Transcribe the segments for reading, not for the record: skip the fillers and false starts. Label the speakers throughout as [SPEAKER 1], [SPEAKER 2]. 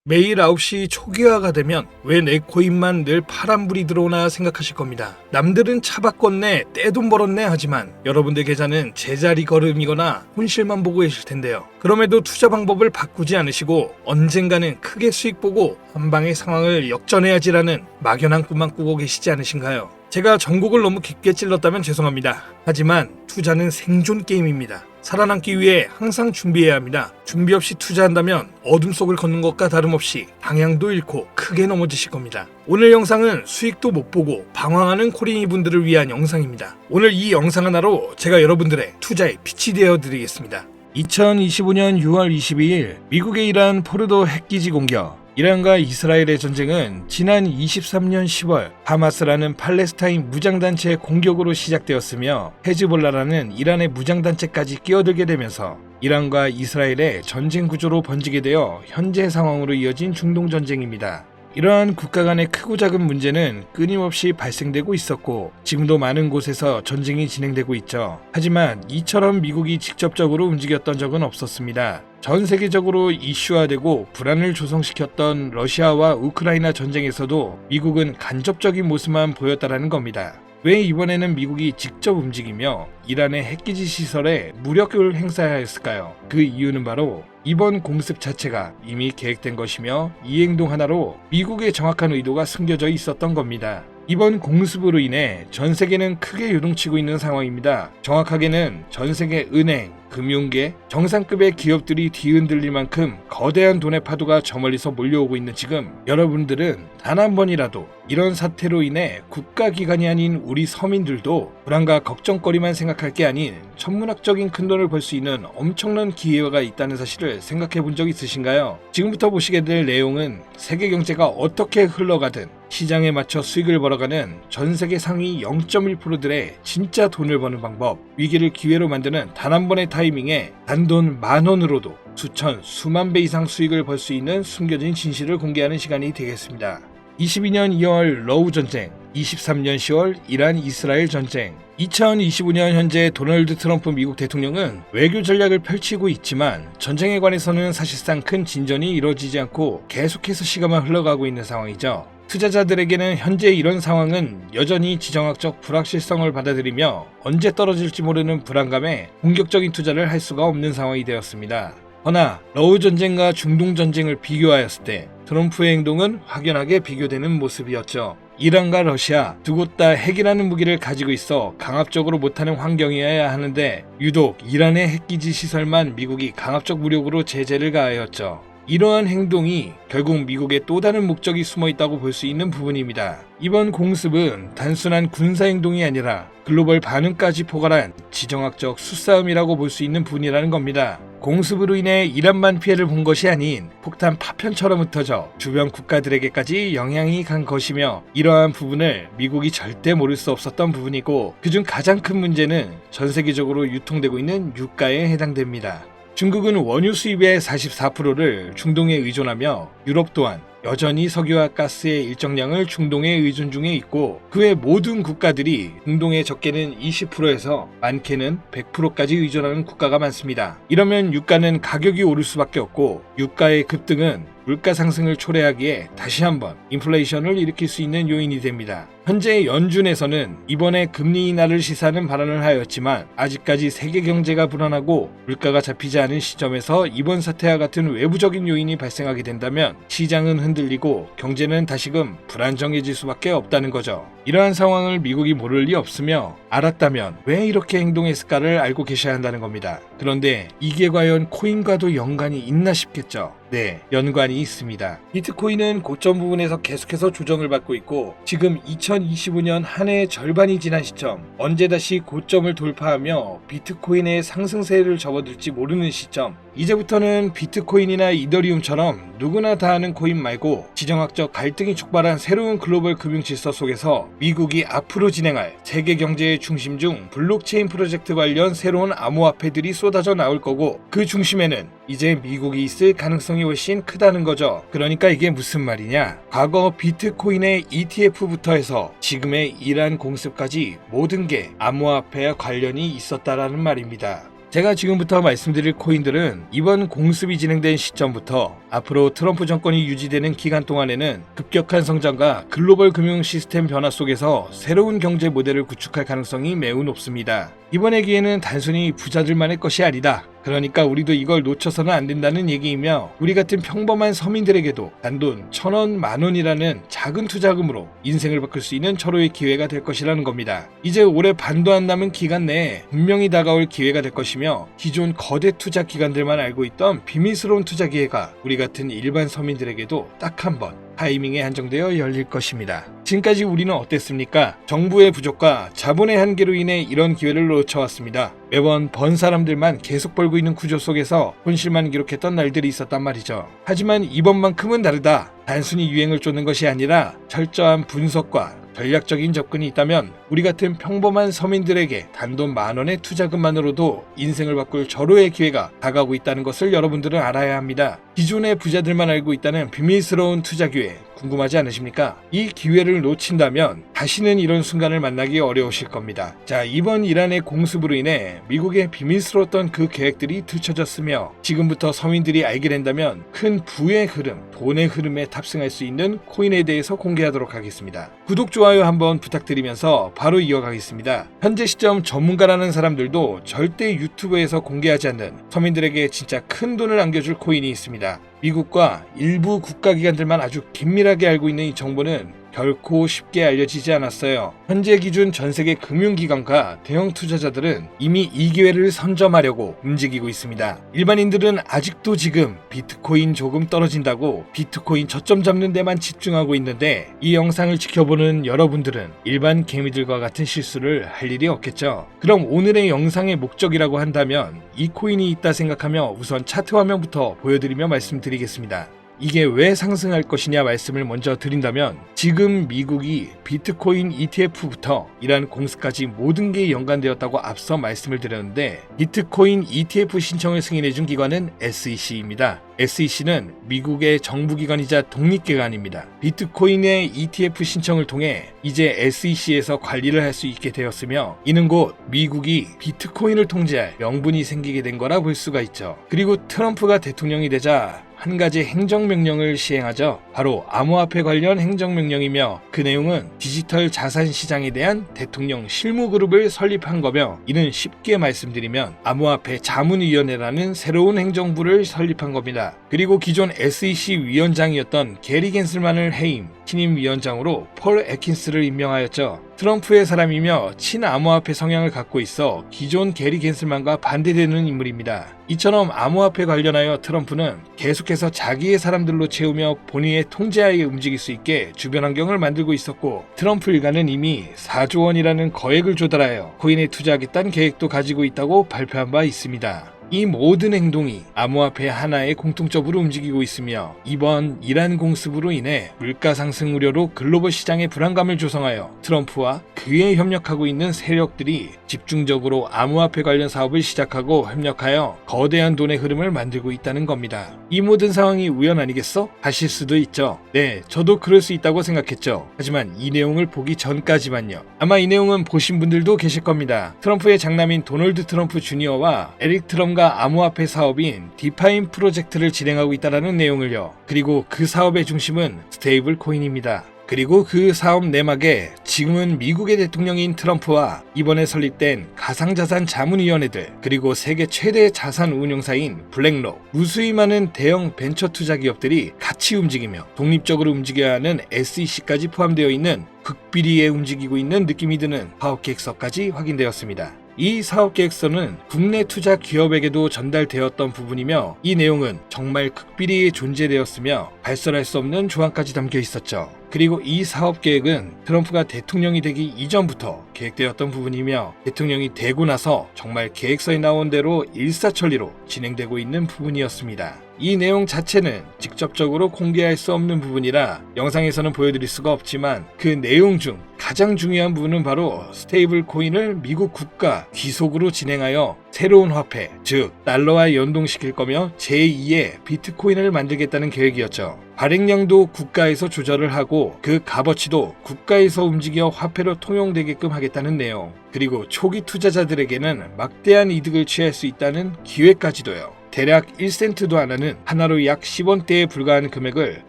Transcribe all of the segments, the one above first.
[SPEAKER 1] 매일 9시 초기화가 되면 왜 내 코인만 늘 파란불이 들어오나 생각하실 겁니다. 남들은 차 바꿨네, 떼돈 벌었네 하지만 여러분들 계좌는 제자리 걸음이거나 손실만 보고 계실 텐데요. 그럼에도 투자 방법을 바꾸지 않으시고 언젠가는 크게 수익 보고 한 방의 상황을 역전해야지라는 막연한 꿈만 꾸고 계시지 않으신가요? 제가 전곡을 너무 깊게 찔렀다면 죄송합니다. 하지만 투자는 생존 게임입니다. 살아남기 위해 항상 준비해야 합니다. 준비 없이 투자한다면 어둠 속을 걷는 것과 다름없이 방향도 잃고 크게 넘어지실 겁니다. 오늘 영상은 수익도 못 보고 방황하는 코린이 분들을 위한 영상입니다. 오늘 이 영상 하나로 제가 여러분들의 투자에 빛이 되어 드리겠습니다. 2025년 6월 22일 미국의 이란 포르도 핵기지 공격. 이란과 이스라엘의 전쟁은 지난 23년 10월 하마스라는 팔레스타인 무장단체의 공격으로 시작되었으며 헤즈볼라라는 이란의 무장단체까지 끼어들게 되면서 이란과 이스라엘의 전쟁 구조로 번지게 되어 현재 상황으로 이어진 중동전쟁입니다. 이러한 국가 간의 크고 작은 문제는 끊임없이 발생되고 있었고 지금도 많은 곳에서 전쟁이 진행되고 있죠. 하지만 이처럼 미국이 직접적으로 움직였던 적은 없었습니다. 전 세계적으로 이슈화되고 불안을 조성시켰던 러시아와 우크라이나 전쟁에서도 미국은 간접적인 모습만 보였다라는 겁니다. 왜 이번에는 미국이 직접 움직이며 이란의 핵기지 시설에 무력을 행사하였을까요? 그 이유는 바로 이번 공습 자체가 이미 계획된 것이며 이 행동 하나로 미국의 정확한 의도가 숨겨져 있었던 겁니다. 이번 공습으로 인해 전 세계는 크게 요동치고 있는 상황입니다. 정확하게는 전 세계 은행, 금융계, 정상급의 기업들이 뒤흔들릴 만큼 거대한 돈의 파도가 저 멀리서 몰려오고 있는 지금 여러분들은 단 한 번이라도 이런 사태로 인해 국가기관이 아닌 우리 서민들도 불안과 걱정거리만 생각할 게 아닌 천문학적인 큰돈을 벌 수 있는 엄청난 기회가 있다는 사실을 생각해 본 적 있으신가요? 지금부터 보시게 될 내용은 세계 경제가 어떻게 흘러가든 시장에 맞춰 수익을 벌어가는 전 세계 상위 0.1%들의 진짜 돈을 버는 방법, 위기를 기회로 만드는 단 한 번의 타이밍에 단돈 10,000원으로도 수천, 수만 배 이상 수익을 벌 수 있는 숨겨진 진실을 공개하는 시간이 되겠습니다. 22년 2월 러우 전쟁, 23년 10월 이란 이스라엘 전쟁, 2025년 현재 도널드 트럼프 미국 대통령은 외교 전략을 펼치고 있지만 전쟁에 관해서는 사실상 큰 진전이 이루어지지 않고 계속해서 시간만 흘러가고 있는 상황이죠. 투자자들에게는 현재 이런 상황은 여전히 지정학적 불확실성을 받아들이며 언제 떨어질지 모르는 불안감에 공격적인 투자를 할 수가 없는 상황이 되었습니다. 허나 러우 전쟁과 중동 전쟁을 비교하였을 때 트럼프의 행동은 확연하게 비교되는 모습이었죠. 이란과 러시아 두 곳 다 핵이라는 무기를 가지고 있어 강압적으로 못하는 환경이어야 하는데 유독 이란의 핵기지 시설만 미국이 강압적 무력으로 제재를 가하였죠. 이러한 행동이 결국 미국의 또 다른 목적이 숨어 있다고 볼 수 있는 부분입니다. 이번 공습은 단순한 군사행동이 아니라 글로벌 반응까지 포괄한 지정학적 수싸움이라고 볼 수 있는 부분이라는 겁니다. 공습으로 인해 이란만 피해를 본 것이 아닌 폭탄 파편처럼 흩어져 주변 국가들에게까지 영향이 간 것이며 이러한 부분을 미국이 절대 모를 수 없었던 부분이고 그중 가장 큰 문제는 전 세계적으로 유통되고 있는 유가에 해당됩니다. 중국은 원유 수입의 44%를 중동에 의존하며 유럽 또한 여전히 석유와 가스의 일정량을 중동에 의존 중에 있고 그 외 모든 국가들이 중동의 적게는 20%에서 많게는 100%까지 의존하는 국가가 많습니다. 이러면 유가는 가격이 오를 수밖에 없고 유가의 급등은 물가 상승을 초래하기에 다시 한번 인플레이션을 일으킬 수 있는 요인이 됩니다. 현재 연준에서는 이번에 금리 인하를 시사하는 발언을 하였지만 아직까지 세계 경제가 불안하고 물가가 잡히지 않은 시점에서 이번 사태와 같은 외부적인 요인이 발생하게 된다면 시장은 흔들리고 경제는 다시금 불안정해질 수밖에 없다는 거죠. 이러한 상황을 미국이 모를 리 없으며 알았다면 왜 이렇게 행동했을까를 알고 계셔야 한다는 겁니다. 그런데 이게 과연 코인과도 연관이 있나 싶겠죠. 네, 연관이 있습니다. 비트코인은 고점 부분에서 계속해서 조정을 받고 있고 지금 2025년 한 해의 절반이 지난 시점, 언제 다시 고점을 돌파하며 비트코인의 상승세를 접어들지 모르는 시점, 이제부터는 비트코인이나 이더리움처럼 누구나 다 아는 코인 말고 지정학적 갈등이 촉발한 새로운 글로벌 금융 질서 속에서 미국이 앞으로 진행할 세계 경제의 중심 중 블록체인 프로젝트 관련 새로운 암호화폐들이 쏟아져 나올 거고 그 중심에는 이제 미국이 있을 가능성이 훨씬 크다는 거죠. 그러니까 이게 무슨 말이냐? 과거 비트코인의 ETF부터 해서 지금의 이란 공습까지 모든 게 암호화폐와 관련이 있었다라는 말입니다. 제가 지금부터 말씀드릴 코인들은 이번 공습이 진행된 시점부터 앞으로 트럼프 정권이 유지되는 기간 동안에는 급격한 성장과 글로벌 금융 시스템 변화 속에서 새로운 경제 모델을 구축할 가능성이 매우 높습니다. 이번의 기회는 단순히 부자들만의 것이 아니다. 그러니까 우리도 이걸 놓쳐서는 안 된다는 얘기이며, 우리 같은 평범한 서민들에게도 단돈 1,000원, 10,000원이라는 작은 투자금으로 인생을 바꿀 수 있는 절호의 기회가 될 것이라는 겁니다. 이제 올해 반도 안 남은 기간 내에 분명히 다가올 기회가 될 것이며, 기존 거대 투자 기관들만 알고 있던 비밀스러운 투자 기회가 우리 같은 일반 서민들에게도 딱 한 번 타이밍에 한정되어 열릴 것입니다. 지금까지 우리는 어땠습니까? 정부의 부족과 자본의 한계로 인해 이런 기회를 놓쳐왔습니다. 매번 번 사람들만 계속 벌고 있는 구조 속에서 손실만 기록했던 날들이 있었단 말이죠. 하지만 이번만큼은 다르다. 단순히 유행을 쫓는 것이 아니라 철저한 분석과 전략적인 접근이 있다면 우리 같은 평범한 서민들에게 단돈 10,000원의 투자금만으로도 인생을 바꿀 절호의 기회가 다가오고 있다는 것을 여러분들은 알아야 합니다. 기존의 부자들만 알고 있다는 비밀스러운 투자 기회 궁금하지 않으십니까? 이 기회를 놓친다면 다시는 이런 순간을 만나기 어려우실 겁니다. 자, 이번 이란의 공습으로 인해 미국의 비밀스러웠던 그 계획들이 들춰졌으며, 지금부터 서민들이 알게 된다면 큰 부의 흐름, 돈의 흐름에 탑승할 수 있는 코인에 대해서 공개하도록 하겠습니다. 구독, 좋아요 한번 부탁드리면서 바로 이어가겠습니다. 현재 시점 전문가라는 사람들도 절대 유튜브에서 공개하지 않는 서민들에게 진짜 큰 돈을 안겨줄 코인이 있습니다. 미국과 일부 국가기관들만 아주 긴밀하게 알고 있는 이 정보는 결코 쉽게 알려지지 않았어요. 현재 기준 전세계 금융기관과 대형 투자자들은 이미 이 기회를 선점하려고 움직이고 있습니다. 일반인들은 아직도 지금 비트코인 조금 떨어진다고 비트코인 저점 잡는 데만 집중하고 있는데, 이 영상을 지켜보는 여러분들은 일반 개미들과 같은 실수를 할 일이 없겠죠. 그럼 오늘의 영상의 목적이라고 한다면 이 코인이 있다 생각하며 우선 차트 화면부터 보여드리며 말씀드리겠습니다. 이게 왜 상승할 것이냐 말씀을 먼저 드린다면, 지금 미국이 비트코인 ETF부터 이란 공습까지 모든 게 연관되었다고 앞서 말씀을 드렸는데, 비트코인 ETF 신청을 승인해준 기관은 SEC입니다. SEC는 미국의 정부기관이자 독립기관입니다. 비트코인의 ETF 신청을 통해 이제 SEC에서 관리를 할 수 있게 되었으며, 이는 곧 미국이 비트코인을 통제할 명분이 생기게 된 거라 볼 수가 있죠. 그리고 트럼프가 대통령이 되자 한 가지 행정명령을 시행하죠. 바로 암호화폐 관련 행정명령이며, 그 내용은 디지털 자산 시장에 대한 대통령 실무그룹을 설립한 거며, 이는 쉽게 말씀드리면 암호화폐 자문위원회라는 새로운 행정부를 설립한 겁니다. 그리고 기존 SEC 위원장이었던 게리 겐슬만을 해임 신임 위원장으로 폴 애킨스를 임명하였죠. 트럼프의 사람이며 친암호화폐 성향을 갖고 있어 기존 게리 겐슬만과 반대되는 인물입니다. 이처럼 암호화폐 관련하여 트럼프는 계속해서 자기의 사람들로 채우며 본인의 통제하에 움직일 수 있게 주변 환경을 만들고 있었고, 트럼프 일가는 이미 4조 원이라는 거액을 조달하여 코인에 투자하겠다는 계획도 가지고 있다고 발표한 바 있습니다. 이 모든 행동이 암호화폐 하나에 공통적으로 움직이고 있으며, 이번 이란 공습으로 인해 물가 상승 우려로 글로벌 시장에 불안감을 조성하여 트럼프와 그에 협력하고 있는 세력들이 집중적으로 암호화폐 관련 사업을 시작하고 협력하여 거대한 돈의 흐름을 만들고 있다는 겁니다. 이 모든 상황이 우연 아니겠어? 하실 수도 있죠. 네, 저도 그럴 수 있다고 생각했죠. 하지만 이 내용을 보기 전까지만요. 아마 이 내용은 보신 분들도 계실 겁니다. 트럼프의 장남인 도널드 트럼프 주니어와 에릭 트럼과 암호화폐 사업인 디파인 프로젝트를 진행하고 있다는 내용을요. 그리고 그 사업의 중심은 스테이블 코인입니다. 그리고 그 사업 내막에 지금은 미국의 대통령인 트럼프와 이번에 설립된 가상자산 자문위원회들, 그리고 세계 최대 자산 운용사인 블랙록, 무수히 많은 대형 벤처 투자 기업들이 같이 움직이며 독립적으로 움직여야 하는 SEC까지 포함되어 있는 극비리에 움직이고 있는 느낌이 드는 사업 계획서까지 확인되었습니다. 이 사업계획서는 국내 투자 기업에게도 전달되었던 부분이며, 이 내용은 정말 극비리에 존재되었으며 발설할 수 없는 조항까지 담겨 있었죠. 그리고 이 사업계획은 트럼프가 대통령이 되기 이전부터 계획되었던 부분이며, 대통령이 되고 나서 정말 계획서에 나온 대로 일사천리로 진행되고 있는 부분이었습니다. 이 내용 자체는 직접적으로 공개할 수 없는 부분이라 영상에서는 보여드릴 수가 없지만, 그 내용 중 가장 중요한 부분은 바로 스테이블 코인을 미국 국가 귀속으로 진행하여 새로운 화폐, 즉 달러와 연동시킬 거며 제2의 비트코인을 만들겠다는 계획이었죠. 발행량도 국가에서 조절을 하고 그 값어치도 국가에서 움직여 화폐로 통용되게끔 하겠다는 내용, 그리고 초기 투자자들에게는 막대한 이득을 취할 수 있다는 기회까지도요. 대략 1센트도 안 하는 하나로 약 10원대에 불과한 금액을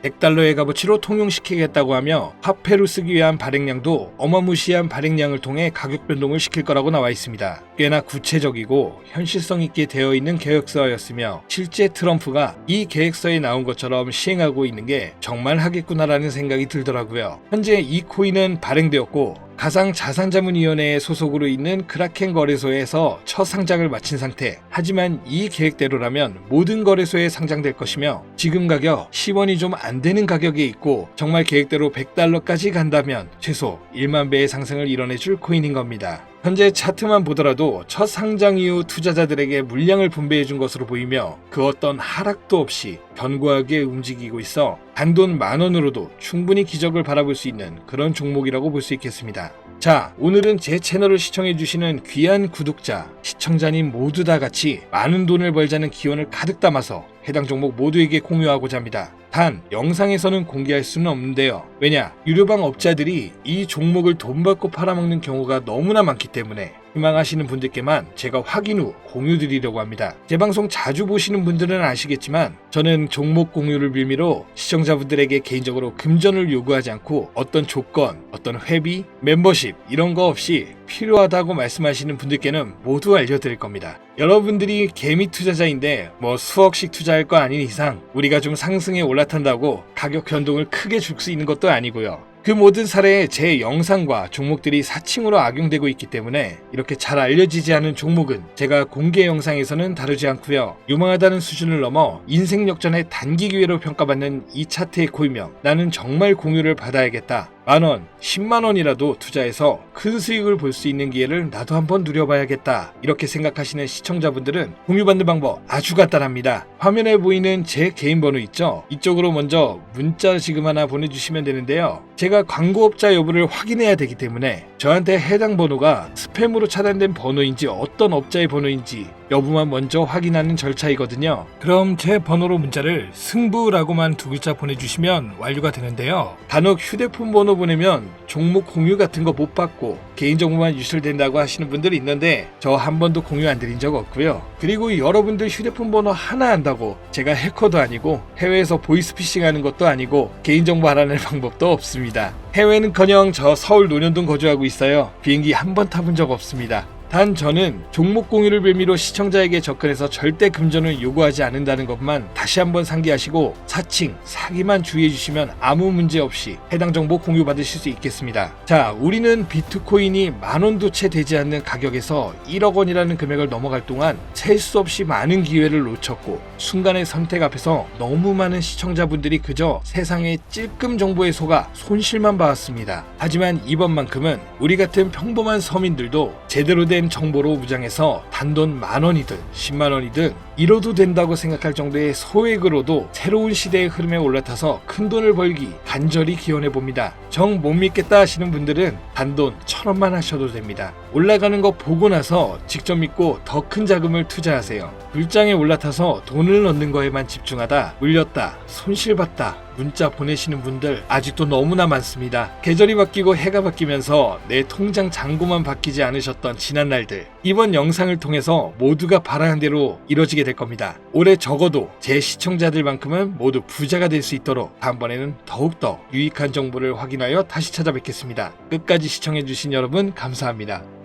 [SPEAKER 1] 100달러의 값어치로 통용시키겠다고 하며 화폐로 쓰기 위한 발행량도 어마무시한 발행량을 통해 가격 변동을 시킬 거라고 나와 있습니다. 꽤나 구체적이고 현실성 있게 되어 있는 계획서였으며 실제 트럼프가 이 계획서에 나온 것처럼 시행하고 있는 게 정말 하겠구나라는 생각이 들더라고요. 현재 이 코인은 발행되었고 가상자산자문위원회에 소속으로 있는 크라켄 거래소에서 첫 상장을 마친 상태. 하지만 이 계획대로라면 모든 거래소에 상장될 것이며 지금 가격 10원이 좀 안 되는 가격에 있고 정말 계획대로 100달러까지 간다면 최소 1만 배의 상승을 이뤄내줄 코인인 겁니다. 현재 차트만 보더라도 첫 상장 이후 투자자들에게 물량을 분배해준 것으로 보이며 그 어떤 하락도 없이 견고하게 움직이고 있어 단돈 10,000원으로도 충분히 기적을 바라볼 수 있는 그런 종목이라고 볼 수 있겠습니다. 자, 오늘은 제 채널을 시청해주시는 귀한 구독자, 시청자님 모두 다 같이 많은 돈을 벌자는 기원을 가득 담아서 해당 종목 모두에게 공유하고자 합니다. 단 영상에서는 공개할 수는 없는데요. 왜냐? 유료방 업자들이 이 종목을 돈 받고 팔아먹는 경우가 너무나 많기 때문에 희망하시는 분들께만 제가 확인 후 공유드리려고 합니다. 제 방송 자주 보시는 분들은 아시겠지만 저는 종목 공유를 빌미로 시청자분들에게 개인적으로 금전을 요구하지 않고 어떤 조건, 어떤 회비, 멤버십 이런 거 없이 필요하다고 말씀하시는 분들께는 모두 알려드릴 겁니다. 여러분들이 개미 투자자인데 뭐 수억씩 투자할 거 아닌 이상 우리가 좀 상승에 올라탄다고 가격 변동을 크게 줄 수 있는 것도 아니고요. 그 모든 사례에 제 영상과 종목들이 사칭으로 악용되고 있기 때문에 이렇게 잘 알려지지 않은 종목은 제가 공개 영상에서는 다루지 않고요. 유망하다는 수준을 넘어 인생 역전의 단기 기회로 평가받는 이 차트의 코인명, 나는 정말 공유를 받아야겠다. 10,000원, 100,000원이라도 투자해서 큰 수익을 볼 수 있는 기회를 나도 한번 누려봐야겠다. 이렇게 생각하시는 시청자분들은 공유받는 방법 아주 간단합니다. 화면에 보이는 제 개인 번호 있죠? 이쪽으로 먼저 문자 지금 하나 보내주시면 되는데요. 제가 광고업자 여부를 확인해야 되기 때문에 저한테 해당 번호가 스팸으로 차단된 번호인지 어떤 업자의 번호인지 여부만 먼저 확인하는 절차이거든요. 그럼 제 번호로 문자를 승부라고만 2글자 보내주시면 완료가 되는데요. 단역 휴대폰 번호 보내면 종목 공유 같은 거 못 받고 개인정보만 유출된다고 하시는 분들이 있는데 저 한 번도 공유 안 드린 적 없고요. 그리고 여러분들 휴대폰 번호 하나 안다고 제가 해커도 아니고 해외에서 보이스피싱 하는 것도 아니고 개인정보 알아낼 방법도 없습니다. 해외는커녕 저 서울 논현동 거주하고 있어요. 비행기 한 번 타본 적 없습니다. 단 저는 종목 공유를 빌미로 시청자에게 접근해서 절대 금전을 요구하지 않는다는 것만 다시 한번 상기하시고 사칭, 사기만 주의해주시면 아무 문제 없이 해당 정보 공유받으실 수 있겠습니다. 자, 우리는 비트코인이 10,000원도 채 되지 않는 가격에서 1억 원이라는 금액을 넘어갈 동안 셀 수 없이 많은 기회를 놓쳤고 순간의 선택 앞에서 너무 많은 시청자분들이 그저 세상의 찔끔 정보에 속아 손실만 봐왔습니다. 하지만 이번만큼은 우리 같은 평범한 서민들도 제대로 된 정보로 무장해서 단돈 10,000원이든 100,000원이든 잃어도 된다고 생각할 정도의 소액으로도 새로운 시대의 흐름에 올라타서 큰돈을 벌기 간절히 기원해봅니다. 정 못 믿겠다 하시는 분들은 단돈 1,000원만 하셔도 됩니다. 올라가는 거 보고 나서 직접 믿고 더 큰 자금을 투자하세요. 불장에 올라타서 돈을 넣는 거에만 집중하다 물렸다, 손실봤다 문자 보내시는 분들 아직도 너무나 많습니다. 계절이 바뀌고 해가 바뀌면서 내 통장 잔고만 바뀌지 않으셨던 지난 날들, 이번 영상을 통해서 모두가 바라는 대로 이뤄지게 될 겁니다. 올해 적어도 제 시청자들만큼은 모두 부자가 될 수 있도록 다음번에는 더욱더 유익한 정보를 확인하여 다시 찾아뵙겠습니다. 끝까지 시청해주신 여러분 감사합니다.